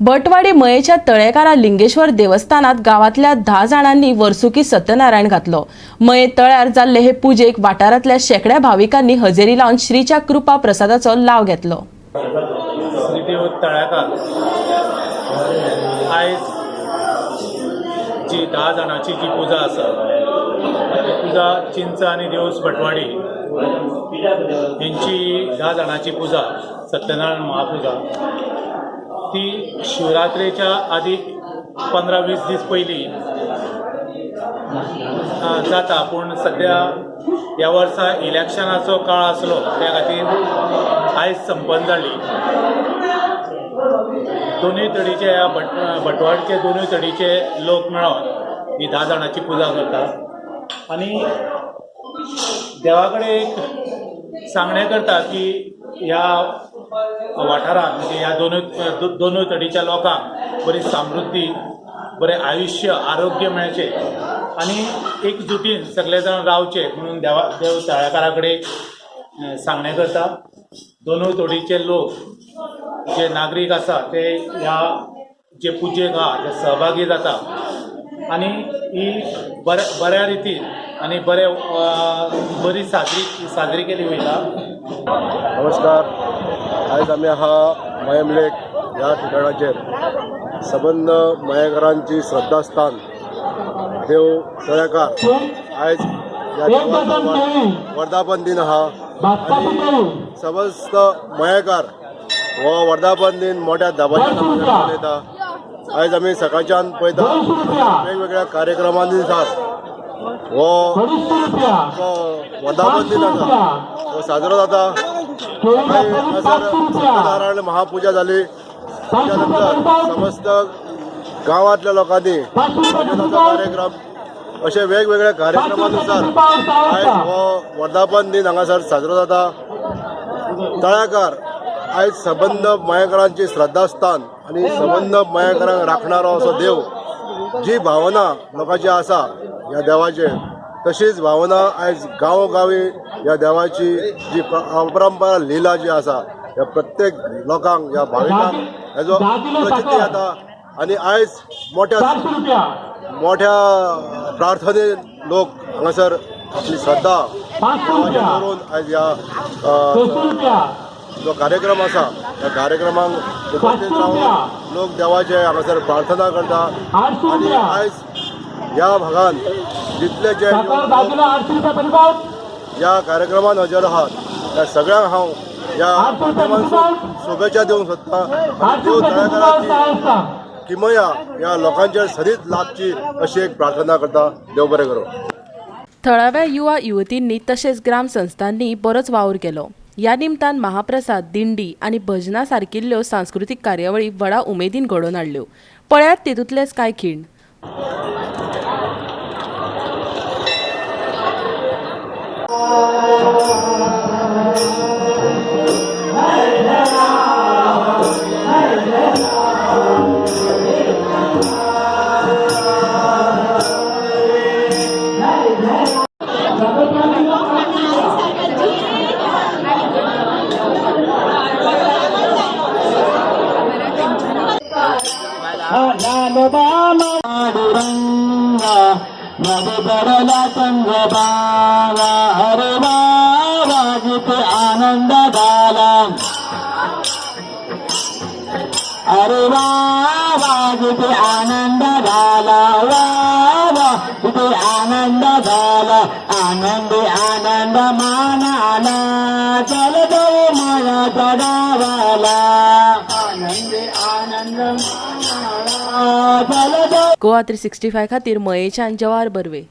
भटवाडी मयेच्या तळेकारा लिंगेश्वर देवस्थानात गावातल्या 10 जाणांनी वर्सुकी सत्यनारायण घातलो। मये तळ्यार जाल्ले हे पूजेक वाठारातल्या शेकड्या भाविकांनी हजेरी लावन श्रीच्या कृपा प्रसादाचो लाव घेतलो। श्रीदेव तळ्याकार आयज जी 10 जाणांची जी पूजा आसा ती पूजा चिंच आनी देवस भटवाडी यांची 10 जाणांची पूजा सत्यनारायण महापूजा ती शिवरात्रेच्या आधी 15-20 दीस पयलीं जाता, पूण सद्या ह्या वर्सा इलेक्शनाचो काळ आसलो त्या खातीर आयज संपन्न जाली। दोनूय तडीचे ह्या भटवाडीचे दोनूय तडीचे लोक मेळोन ही 10 जाणांची पूजा करतात आनी देवा कडेन एक सांगणें करता की ह्या वाठारांत म्हणजे ह्या दोनूय तडीच्या लोकांक बरी समृद्धी, बरें आयुष्य, आरोग्य मेळचें आनी एकजुटीन सगळे जाण रावचे म्हणून देव तळेकारा कडेन सांगणें करता। दोनूय तडीचे लोक जे नागरीक आसा ते ह्या जे पुजेक ते सहभागी जाता आनी ही बऱ्या रितीन आनी बरी साजरी केली वयता। नमस्कार, आज आम्ही मयमलेक ह्या ठिकाणाचेर सबंद मयेकरांची श्रद्धास्थान देव तळेकार आज ह्या देवाचो वर्धापन दिन आहा आनी समस्त मयेकार हो वर्धापन दिन मोठ्या दबाज्यान मनयता। आज आम्ही सकाळच्यान पळयता वेगवेगळ्या कार्यक्रमांनुसार हो वर्धापन दिन आसा हो साजरो जाता। सत्यनारायण महापूजा जाली, त्याच्या नंतर समस्त गावातल्या लोकांनी भजनाचो कार्यक्रम अशे वेगवेगळ्या कार्यक्रमानुसार आज हो वर्धापन दिन हांगासर साजरो जाता। तळेकार आज सबंद मयेकरांची श्रद्धास्थान आणि सबंद मयेकरांक राखणारो असो देव। जी भावना लोकांची आसा ह्या देवाचे, तशीच भावना आज गांवोगावी ह्या देवाची जी अपरंपरा लीला जी आसा ह्या प्रत्येक लोकांक, ह्या भाविकांक हेजो प्रचिती येता आनी आयज मोठ्या प्रार्थनेन लोक हांगासर आपली श्रद्धा दवरून आयज ह्या जो कार्यक्रम आसा त्या कार्यक्रमाक उपस्थित रावन लोक देवाचे हांगासर प्रार्थना करता आनी आयज ह्या भागान जितले जे ह्या कार्यक्रमान हजर आहात त्या सगळ्यांक हांव ह्या कार्यक्रमांसून शुभेच्छा दिवंक सोदता। देव तळेकाराची किमया ह्या लोकांचेर सरीत लाभची अशी एक प्रार्थना करता। देव बरें करूं। थळाव्या युवा युवतींनी तशेंच ग्राम संस्थांनी बरोच वावर केलो। या निमतान महाप्रसाद, दिंडी आणि भजनां सारकिल्ल्यो सांस्कृतिक कार्यावळी व्हडा उमेदीन घडोवन हाडल्यो। पळयात तेतूंतलेच कांय खीण। अरे वाजित आनंद झाला, अरे वाजित आनंद झाला, वाजित आनंद झाला, आनंद आनंद मानाला चल जाऊ माया चढावाला, आनंद आनंद मानाला चल जाऊ। गोवा 365 खातीर मयेच्यान जवाहर बर्वे।